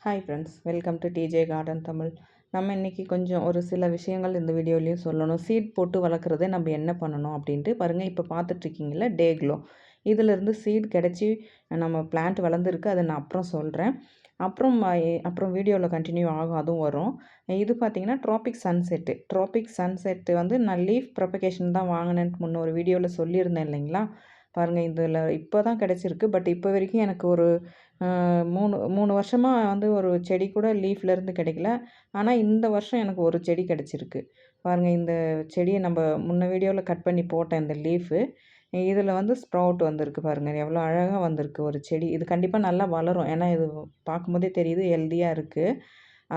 Hi friends, welcome to DJ garden Tamil. நம்ம இன்றைக்கி கொஞ்சம் ஒரு சில விஷயங்கள் இந்த வீடியோலேயும் சொல்லணும். சீட் போட்டு வளர்க்குறதே நம்ம என்ன பண்ணணும் அப்படின்ட்டு பாருங்கள். இப்போ பார்த்துட்ருக்கீங்களா டே க்ளோ, இதிலேருந்து சீட் கிடச்சி நம்ம பிளான்ட் வளர்ந்துருக்கு. அதை நான் அப்புறம் சொல்கிறேன். அப்புறம் வீடியோவில் கண்டினியூ ஆகும், அதுவும் வரும். இது பார்த்திங்கன்னா ட்ராபிக் சன்செட்டு வந்து நான் லீஃப் ப்ரொபகேஷன் தான் வாங்கினேன்ட்டு முன்ன ஒரு வீடியோவில் சொல்லியிருந்தேன் இல்லைங்களா. பாருங்கள், இதில் இப்போ தான் கிடச்சிருக்கு. பட் இப்போ வரைக்கும் எனக்கு ஒரு 3 வருஷமாக வந்து ஒரு செடி கூட லீஃப்லேருந்து கிடைக்கல. ஆனால் இந்த வருஷம் எனக்கு ஒரு செடி கிடச்சிருக்கு. பாருங்கள், இந்த செடியை நம்ம முன்ன வீடியோவில் கட் பண்ணி போட்டேன் இந்த லீஃபு. இதில் வந்து ஸ்ப்ரவுட் வந்திருக்கு பாருங்கள், எவ்வளோ அழகாக வந்திருக்கு ஒரு செடி. இது கண்டிப்பாக நல்லா வளரும். ஏன்னா இது பார்க்கும்போதே தெரியுது ஹெல்த்தியாக இருக்குது.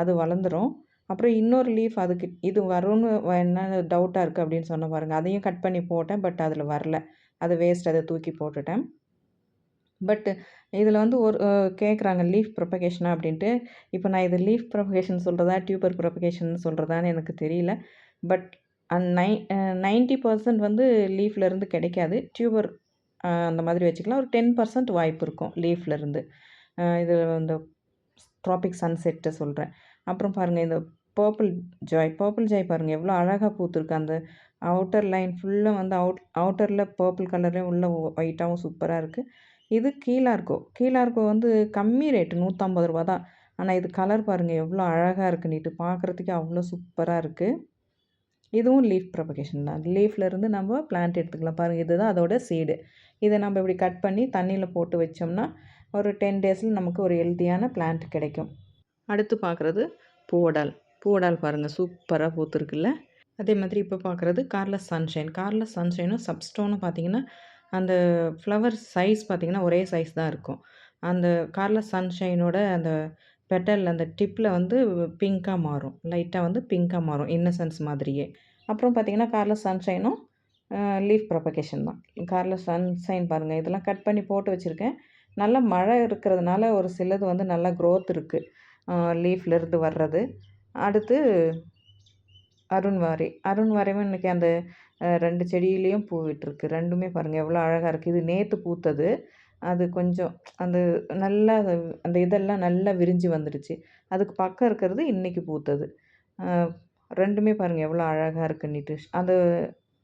அது வளர்ந்துடும். அப்புறம் இன்னொரு லீஃப் அதுக்கு இது வரும்னு என்ன டவுட்டாக இருக்குது அப்படின்னு சொன்ன பாருங்கள். அதையும் கட் பண்ணி போட்டேன். பட் அதில் வரல. அது வேஸ்ட், அதை தூக்கி போட்டுட்டேன். பட் இதில் வந்து ஒரு கேட்குறாங்க லீஃப் ப்ரொபகேஷனா அப்படின்ட்டு. இப்போ நான் இது லீஃப் ப்ரொபகேஷன் சொல்கிறதா டியூபர் ப்ரொபகேஷன் சொல்கிறதான்னு எனக்கு தெரியல. பட் 90% வந்து லீஃப்லேருந்து கிடைக்காது. டியூபர் அந்த மாதிரி வச்சுக்கலாம். ஒரு 10% வாய்ப்பு இருக்கும் லீஃப்லேருந்து. இது இந்த ட்ராபிக் சன்செட்டை சொல்கிறேன். அப்புறம் பாருங்கள், இந்த பர்பிள் ஜாய் பாருங்கள் எவ்வளோ அழகாக பூத்துருக்கு. அந்த அவுட்டர் லைன் ஃபுல்லாக வந்து அவுட்டரில் பர்பிள் கலர்லேயும் உள்ள ஒயிட்டாகவும் சூப்பராக இருக்குது. இது கீழார்கோ வந்து கம்மி ரேட்டு, ரூ. 150 தான். ஆனால் இது கலர் பாருங்கள் எவ்வளோ அழகாக இருக்குன்னுட்டு, பார்க்குறதுக்கே அவ்வளோ சூப்பராக இருக்குது. இதுவும் லீஃப் ப்ரொபகேஷன் தான். லீஃப்லேருந்து நம்ம பிளான்ட் எடுத்துக்கலாம். பாருங்கள், இதுதான் அதோட சீடு. இதை நம்ம இப்படி கட் பண்ணி தண்ணியில் போட்டு வச்சோம்னா ஒரு 10 டேஸில் நமக்கு ஒரு ஹெல்த்தியான பிளான்ட் கிடைக்கும். அடுத்து பார்க்குறது பூவடால் பாருங்கள் சூப்பராக பூத்துருக்குல்ல. அதே மாதிரி இப்போ பார்க்குறது கார்லஸ் சன்ஷைனும் சப்ஸ்டோனும் பார்த்திங்கன்னா அந்த ஃப்ளவர் சைஸ் பார்த்திங்கன்னா ஒரே சைஸ் தான் இருக்கும். அந்த கார்லஸ் சன்ஷைனோட அந்த பெட்டல் அந்த டிப்பில் வந்து பிங்காக மாறும், லைட்டாக வந்து பிங்காக மாறும், இன்னசென்ஸ் மாதிரியே. அப்புறம் பார்த்திங்கன்னா கார்லஸ் சன்ஷைனும் லீஃப் ப்ரொபகேஷன் தான். கார்லஸ் சன்ஷைன் பாருங்கள், இதெல்லாம் கட் பண்ணி போட்டு வச்சுருக்கேன். நல்லா மழை இருக்கிறதுனால ஒரு சிலது வந்து நல்லா க்ரோத் இருக்குது லீஃப்லேருந்து வர்றது. அடுத்து அருண்வாரையும் இன்றைக்கி அந்த 2 செடியிலையும் பூ விட்டுருக்கு. 2மே பாருங்கள் எவ்வளோ அழகாக இருக்குது. இது நேற்று பூத்தது. அது கொஞ்சம் அந்த நல்லா அந்த இதெல்லாம் நல்லா விரிஞ்சு வந்துடுச்சு. அதுக்கு பக்கம் இருக்கிறது இன்றைக்கி பூத்தது. 2மே பாருங்கள் எவ்வளோ அழகாக இருக்குன்னுட்டு. அந்த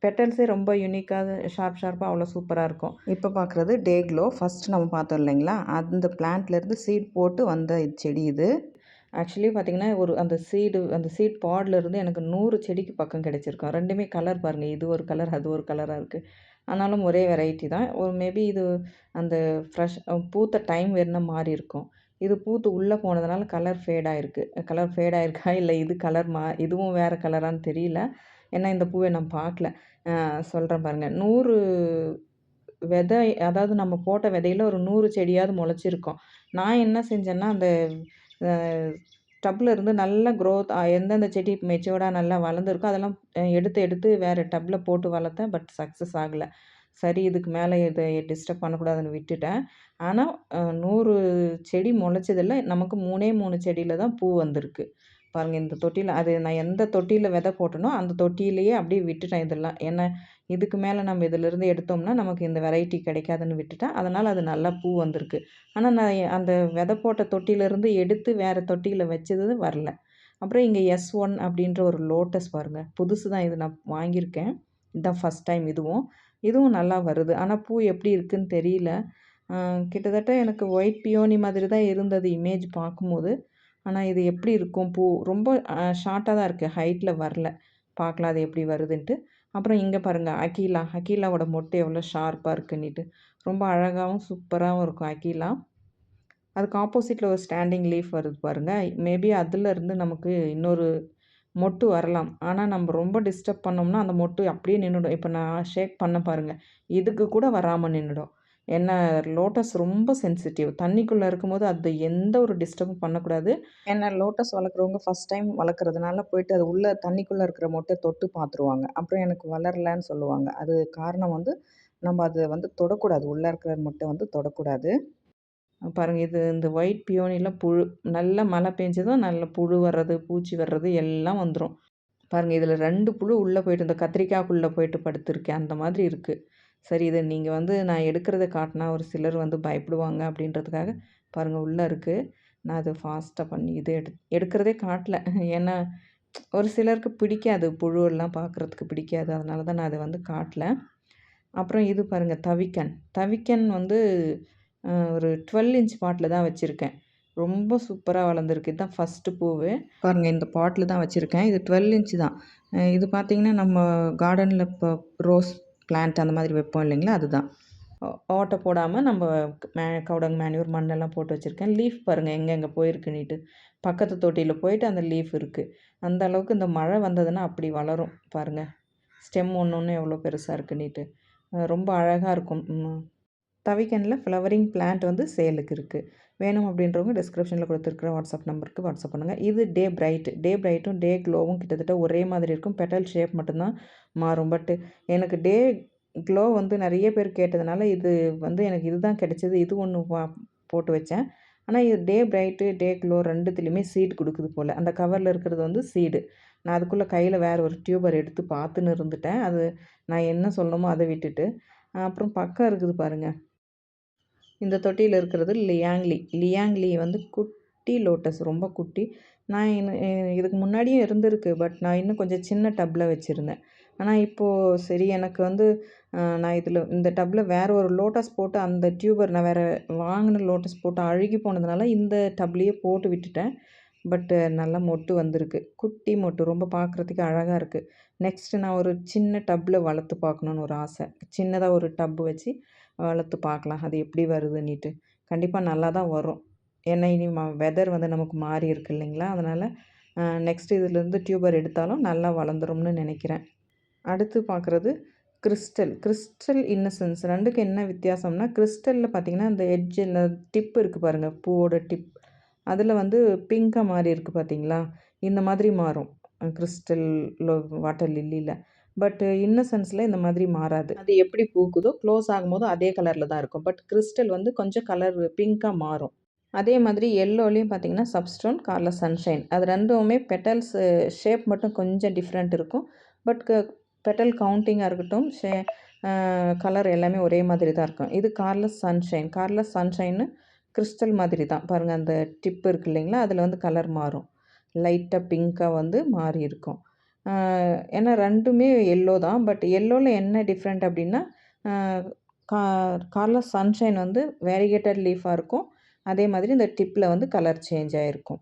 பெட்டல்ஸே ரொம்ப யூனிக்காக ஷார்ப்பாக அவ்வளோ சூப்பராக இருக்கும். இப்போ பார்க்குறது டே க்ளோ. ஃபஸ்ட்டு நம்ம பார்த்தோம் இல்லைங்களா, அந்த பிளான்ட்லேருந்து சீட் போட்டு வந்த செடி இது. ஆக்சுவலி பார்த்திங்கன்னா அந்த சீட் பாட்லேருந்து எனக்கு 100 செடிக்கு பக்கம் கிடச்சிருக்கும். 2மே கலர் பாருங்கள், இது ஒரு கலர் அது ஒரு கலராக இருக்குது. ஆனாலும் ஒரே வெரைட்டி தான். ஒரு மேபி இது அந்த ஃப்ரெஷ் பூத்த டைம் வேணுனா மாறி இருக்கும். இது பூத்து உள்ளே போனதுனால கலர் ஃபேட் ஆகிருக்கா இல்லை இதுவும் வேறு கலரான்னு தெரியல. ஏன்னா இந்த பூவை நான் பார்க்கல. சொல்கிறேன் பாருங்கள், 100 விதை, அதாவது நம்ம போட்ட விதையில் ஒரு 100 செடியாவது முளைச்சிருக்கும். நான் என்ன செஞ்சேன்னா அந்த டப்பில் இருந்து நல்லா க்ரோத் எந்தெந்த செடி மெச்சூர்டாக நல்லா வளர்ந்துருக்கோ அதெல்லாம் எடுத்து வேறு டப்பில் போட்டு வளர்த்தேன். பட் சக்ஸஸ் ஆகலை. சரி, இதுக்கு மேலே இதை டிஸ்டர்ப் பண்ணக்கூடாதுன்னு விட்டுட்டேன். ஆனால் 100 செடி முளைச்சதில்ல, நமக்கு 3 செடியில் தான் பூ வந்திருக்கு. பாருங்கள், இந்த தொட்டியில் அது நான் எந்த தொட்டியில் விதை போட்டனோ அந்த தொட்டியிலேயே அப்படியே விட்டுட்டேன் இதெல்லாம். ஏன்னா இதுக்கு மேலே நம்ம இதிலிருந்து எடுத்தோம்னா நமக்கு இந்த வெரைட்டி கிடைக்காதுன்னு விட்டுட்டேன். அதனால் அது நல்லா பூ வந்திருக்கு. ஆனால் நான் அந்த விதை போட்ட தொட்டியிலேருந்து எடுத்து வேறு தொட்டியில் வச்சது வரல. அப்புறம் இங்கே S1 அப்படின்ற ஒரு லோட்டஸ் பாருங்கள், புதுசு தான் இது, நான் வாங்கியிருக்கேன். இதுதான் ஃபஸ்ட் டைம். இதுவும் நல்லா வருது. ஆனால் பூ எப்படி இருக்குதுன்னு தெரியல. கிட்டத்தட்ட எனக்கு ஒயிட் பியோனி மாதிரி தான் இருந்தது இமேஜ் பார்க்கும்போது. ஆனால் இது எப்படி இருக்கும், பூ ரொம்ப ஷார்ட்டாக தான் இருக்குது, ஹைட்டில் வரல. பார்க்கலாம் அது எப்படி வருதுன்ட்டு. அப்புறம் இங்கே பாருங்கள் அகீலாவோட மொட்டு எவ்வளோ ஷார்ப்பாக இருக்குன்னுட்டு. ரொம்ப அழகாகவும் சூப்பராகவும் இருக்கும் அகீலா. அதுக்கு ஆப்போசிட்டில் ஒரு ஸ்டாண்டிங் லீஃப் வருது பாருங்கள். மேபி அதிலேருந்து நமக்கு இன்னொரு மொட்டு வரலாம். ஆனால் நம்ம ரொம்ப டிஸ்டர்ப் பண்ணோம்னா அந்த மொட்டு அப்படியே நின்றுடும். இப்போ நான் ஷேக் பண்ண பாருங்கள், இதுக்கு கூட வராமல் நின்றுடும். ஏன்னா லோட்டஸ் ரொம்ப சென்சிட்டிவ். தண்ணிக்குள்ளே இருக்கும்போது அது எந்த ஒரு டிஸ்டர்பும் பண்ணக்கூடாது. ஏன்னா லோட்டஸ் வளர்க்குறவங்க ஃபஸ்ட் டைம் வளர்க்குறதுனால போயிட்டு அது உள்ளே தண்ணிக்குள்ளே இருக்கிற மொட்டை தொட்டு பார்த்துருவாங்க. அப்புறம் எனக்கு வளரலன்னு சொல்லுவாங்க. அது காரணம் வந்து நம்ம அதை வந்து தொடக்கூடாது. உள்ளே இருக்கிற மொட்டை வந்து தொடக்கூடாது. பாருங்கள், இது இந்த ஒயிட் பியோனியில் புழு, நல்லா மழை பெஞ்சதும் நல்ல புழு வர்றது, பூச்சி வர்றது எல்லாம் வந்துடும். பாருங்கள், இதில் 2 புழு உள்ளே போய்ட்டு இந்த கத்திரிக்காய்க்குள்ளே போய்ட்டு படுத்துருக்கேன், அந்த மாதிரி இருக்குது. சரி, இதை நீங்கள் வந்து நான் எடுக்கிறத காட்டினா ஒரு சிலர் வந்து பயப்படுவாங்க அப்படின்றதுக்காக பாருங்கள் உள்ளே இருக்குது. நான் அது ஃபாஸ்ட்டாக பண்ணி இது எடுக்கிறதே காட்டல. ஏன்னா ஒரு சிலருக்கு பிடிக்காது, புழுவெல்லாம் பார்க்குறதுக்கு பிடிக்காது. அதனால தான் நான் அத வந்து காட்டல. அப்புறம் இது பாருங்க தவிக்கன். தவிக்கன் வந்து ஒரு 12 இன்ச் பாட்டில தான் வச்சுருக்கேன். ரொம்ப சூப்பரா வளர்ந்துருக்கு. இதுதான் ஃபர்ஸ்ட்டு பூவு. பாருங்க இந்த பாட்டில தான் வச்சுருக்கேன். இது 12 இன்ச் தான். இது பார்த்தீங்கன்னா, நம்ம கார்டனில இப்போ ரோஸ் பிளான்ட் அந்த மாதிரி வைப்போம் இல்லைங்களா? அதுதான். ஓட்டை போடாம நம்ம கவுடங் மேன்யூர் மண்ணெல்லாம் போட்டு வச்சுருக்கேன். லீஃப் பாருங்கள் எங்கெங்கே போயிருக்குன்னிட்டு. பக்கத்து தொட்டியில போயிட்டு அந்த லீஃப் இருக்குது. அந்த அளவுக்கு இந்த மழை வந்ததுன்னா அப்படி வளரும் பாருங்கள். ஸ்டெம் ஒன்று ஒன்று எவ்வளோ பெருசாக இருக்குன்னிட்டு. ரொம்ப அழகாக இருக்கும். தவிக்கனில் ஃப்ளவரிங் பிளான்ட் வந்து சேலுக்கு இருக்குது. வேணும் அப்படின்றவங்க டிஸ்கிரிப்ஷனில் கொடுத்துருக்குற வாட்ஸ்அப் நம்பருக்கு வாட்ஸ்அப் பண்ணுங்கள். இது டே பிரைட். டே பிரைட்டும் டே க்ளோவும் கிட்டத்தட்ட ஒரே மாதிரி இருக்கும். பெட்டல் ஷேப் மட்டும்தான் மாறும். பட் எனக்கு டே க்ளோ வந்து நிறைய பேர் கேட்டதுனால இது வந்து எனக்கு இதுதான் கிடைச்சது. இது ஒன்று போட்டு வச்சேன். ஆனால் இது டே பிரைட்டு டே க்ளோ ரெண்டுத்துலேயுமே சீடு கொடுக்குது போல். அந்த கவரில் இருக்கிறது வந்து சீடு. நான் அதுக்குள்ளே கையில் வேறு ஒரு டியூபர் எடுத்து பார்த்துன்னு இருந்துட்டேன். அது நான் என்ன சொல்லணுமோ அதை விட்டுட்டு. அப்புறம் பக்கம் இருக்குது பாருங்கள். இந்த தொட்டியில் இருக்கிறது லியாங்லி. லியாங்லி வந்து குட்டி லோட்டஸ், ரொம்ப குட்டி. நான் இதுக்கு முன்னாடியும் இருந்திருக்கு. பட் நான் இன்னும் கொஞ்சம் சின்ன டப்பில் வச்சுருந்தேன். ஆனால் இப்போது சரி எனக்கு வந்து நான் இந்த டப்பில் வேறு ஒரு லோட்டஸ் போட்டு அந்த டியூபர் நான் வேறு வாங்கின லோட்டஸ் போட்டு அழுகி போனதுனால இந்த டப்லேயே போட்டு விட்டுட்டேன். பட்டு நல்லா மொட்டு வந்திருக்கு. குட்டி மொட்டு ரொம்ப பார்க்குறதுக்கு அழகாக இருக்குது. நெக்ஸ்ட்டு நான் ஒரு சின்ன டப்பில் வளர்த்து பார்க்கணுன்னு ஒரு ஆசை. சின்னதாக ஒரு டப்பு வச்சு வளர்த்து பார்க்கலாம். அது எப்படி வருதுன்னிட்டு. கண்டிப்பாக நல்லா தான் வரும். ஏன்னா இனி வெதர் வந்து நமக்கு மாறி இருக்கு இல்லைங்களா? அதனால் நெக்ஸ்ட்டு இதுலேருந்து டியூபர் எடுத்தாலும் நல்லா வளர்ந்துரும்னு நினைக்கிறேன். அடுத்து பார்க்குறது கிறிஸ்டல். கிறிஸ்டல் இன்னசென்ஸ் 2க்கும் என்ன வித்தியாசம்னா, கிறிஸ்டலில் பார்த்தீங்கன்னா, அந்த எட்ஜில் டிப் இருக்குது பாருங்கள், பூவோட டிப். அதில் வந்து பிங்காக மாறி இருக்குது பார்த்தீங்களா? இந்த மாதிரி மாறும். கிறிஸ்டல்ல வாட்டர் லில்லியில். பட் இன்னசென்ஸில் இந்த மாதிரி மாறாது. அது எப்படி பூக்குதோ க்ளோஸ் ஆகும்போது அதே கலரில் தான் இருக்கும். பட் கிறிஸ்டல் வந்து கொஞ்சம் கலர் பிங்காக மாறும். அதே மாதிரி எல்லோலையும் பார்த்தீங்கன்னா, சப்ஸ்டோன், கார்லஸ் சன்ஷைன். அது 2மே பெட்டல்ஸ் ஷேப் மட்டும் கொஞ்சம் டிஃப்ரெண்ட் இருக்கும். பட் பெட்டல் கவுண்டிங்காக இருக்கட்டும், கலர் எல்லாமே ஒரே மாதிரி தான் இருக்கும். இது கார்லஸ் சன்ஷைன். கார்லஸ் சன்ஷைன்னு கிறிஸ்டல் மாதிரி தான். பாருங்கள் அந்த டிப் இருக்குது இல்லைங்களா? அதில் வந்து கலர் மாறும். லைட்டாக பிங்க்காக வந்து மாறி இருக்கும். ஏன்னா 2மே எல்லோ தான். பட் எல்லோவில் என்ன டிஃப்ரெண்ட் அப்படின்னா, கா கார்லஸ் சன்ஷைன் வந்து வேரிகேட்டட் லீஃபாக இருக்கும். அதே மாதிரி இந்த டிப்பில் வந்து கலர் சேஞ்ச் ஆகிருக்கும்.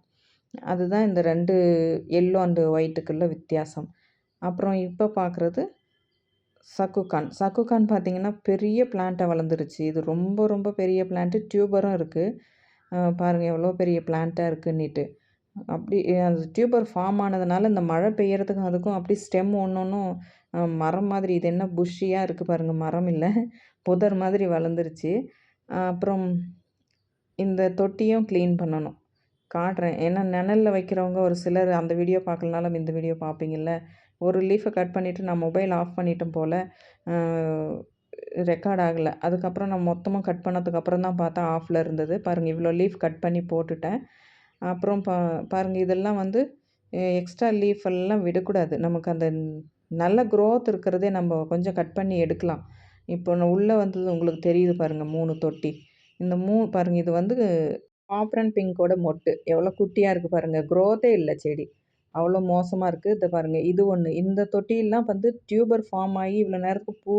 அதுதான் இந்த 2 எல்லோ அண்டு ஒயிட்டுக்குள்ள வித்தியாசம். அப்புறம் இப்போ பார்க்குறது சக்குகான். சக்குகான் பார்த்திங்கன்னா பெரிய பிளான்ட்டாக வளர்ந்துருச்சு. இது ரொம்ப ரொம்ப பெரிய பிளான்ட்டு. டியூபரும் இருக்குது. பாருங்கள் எவ்வளோ பெரிய பிளான்ட்டாக இருக்குன்னிட்டு. அப்படி அந்த டியூபர் ஃபார்ம் ஆனதுனால இந்த மழை பெய்யறதுக்கும் அதுக்கும் அப்படி ஸ்டெம் ஒன்று ஒன்றும் மரம் மாதிரி, இது என்ன புஷ்ஷியாக இருக்குது பாருங்கள், மரம் இல்லை, புதர் மாதிரி வளர்ந்துருச்சு. அப்புறம் இந்த தொட்டியும் க்ளீன் பண்ணணும். காட்டுறேன். ஏன்னா நிழல்ல வைக்கிறவங்க ஒரு சிலர் அந்த வீடியோ பார்க்கலனாலும் இந்த வீடியோ பார்ப்பீங்கள்ல. ஒரு லீஃபை கட் பண்ணிவிட்டு நான் மொபைல் ஆஃப் பண்ணிட்டேன் போல், ரெக்கார்ட் ஆகலை. அதுக்கப்புறம் நான் மொத்தமாக கட் பண்ணதுக்கப்புறம் தான் பார்த்தா ஆஃபில் இருந்தது. பாருங்கள் இவ்வளோ லீஃப் கட் பண்ணி போட்டுட்டேன். அப்புறம் பாருங்கள் இதெல்லாம் வந்து எக்ஸ்ட்ரா லீஃப் எல்லாம் விடக்கூடாது. நமக்கு அந்த நல்ல க்ரோத் இருக்கிறதே நம்ம கொஞ்சம் கட் பண்ணி எடுக்கலாம். இப்போ நான் உள்ளே வந்தது உங்களுக்கு தெரியுது பாருங்கள் 3 தொட்டி. இந்த பாருங்கள் இது வந்து பாப்ரன் பிங்கோட மொட்டு. எவ்வளோ குட்டியாக இருக்குது பாருங்கள். க்ரோத்தே இல்லை செடி. அவ்வளோ மோசமாக இருக்குது. இதை பாருங்கள் இது ஒன்று. இந்த தொட்டியெல்லாம் வந்து டியூபர் ஃபார்ம் ஆகி இவ்வளோ நேரத்துக்கு பூ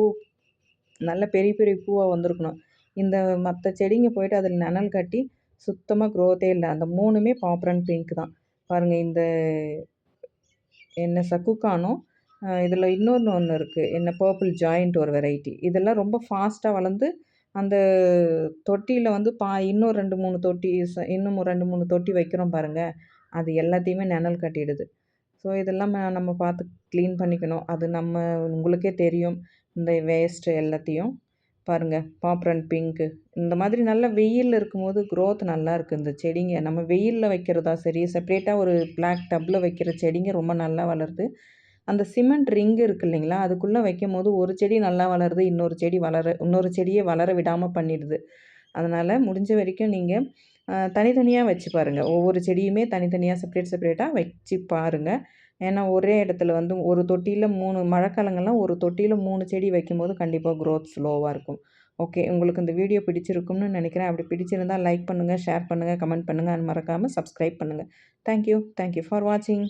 நல்ல பெரிய பெரிய பூவாக வந்திருக்கணும். இந்த மற்ற செடிங்க போயிட்டு அதில் நிழல் கட்டி சுத்தமாக க்ரோத்தே இல்லை. அந்த 3மே பாப்ரன் பிங்க் தான். பாருங்கள் இந்த என்ன சக்குக்கானும், இதில் ஒன்று இருக்குது. என்ன பர்பிள் ஜாயிண்ட் ஒரு வெரைட்டி. இதெல்லாம் ரொம்ப ஃபாஸ்ட்டாக வளர்ந்து அந்த தொட்டியில் வந்து இன்னும் 2, 3 தொட்டி இன்னும் 2, 3 தொட்டி வைக்கிறோம் பாருங்கள். அது எல்லாத்தையுமே நிழல் கட்டிடுது. ஸோ இதெல்லாம் நம்ம பார்த்து க்ளீன் பண்ணிக்கணும். அது உங்களுக்கே தெரியும். இந்த வேஸ்ட்டு எல்லாத்தையும் பாருங்கள். பாப்ரன் பிங்க்கு இந்த மாதிரி நல்லா வெயிலில் இருக்கும்போது க்ரோத் நல்லா இருக்குது இந்த செடிங்க. நம்ம வெயிலில் வைக்கிறதா சரி, செப்ரேட்டாக ஒரு பிளாக் டப்பில் வைக்கிற செடிங்க ரொம்ப நல்லா வளருது. அந்த சிமெண்ட் ரிங் இருக்குது இல்லைங்களா? அதுக்குள்ளே வைக்கும்போது ஒரு செடி நல்லா வளருது, இன்னொரு செடியை வளர விடாமல் பண்ணிடுது. அதனால் முடிஞ்ச வரைக்கும் நீங்கள் தனித்தனியாக வச்சு பாருங்கள். ஒவ்வொரு செடியுமே தனித்தனியாக செப்ரேட்டாக வச்சு பாருங்கள். ஏன்னா ஒரே இடத்துல வந்து ஒரு தொட்டியில் 3 மழைக்காலங்கள்லாம் ஒரு தொட்டியில் 3 செடி வைக்கும்போது கண்டிப்பாக க்ரோத் ஸ்லோவாக இருக்கும். ஓகே. உங்களுக்கு இந்த வீடியோ பிடிச்சிருக்கும்னு நினைக்கிறேன். அப்படி பிடிச்சிருந்தா லைக் பண்ணுங்க, ஷேர் பண்ணுங்க, கமெண்ட் பண்ணுங்க. அண்ட் மறக்காம சப்ஸ்கிரைப் பண்ணுங்க. Thank you. Thank you for வாட்சிங்.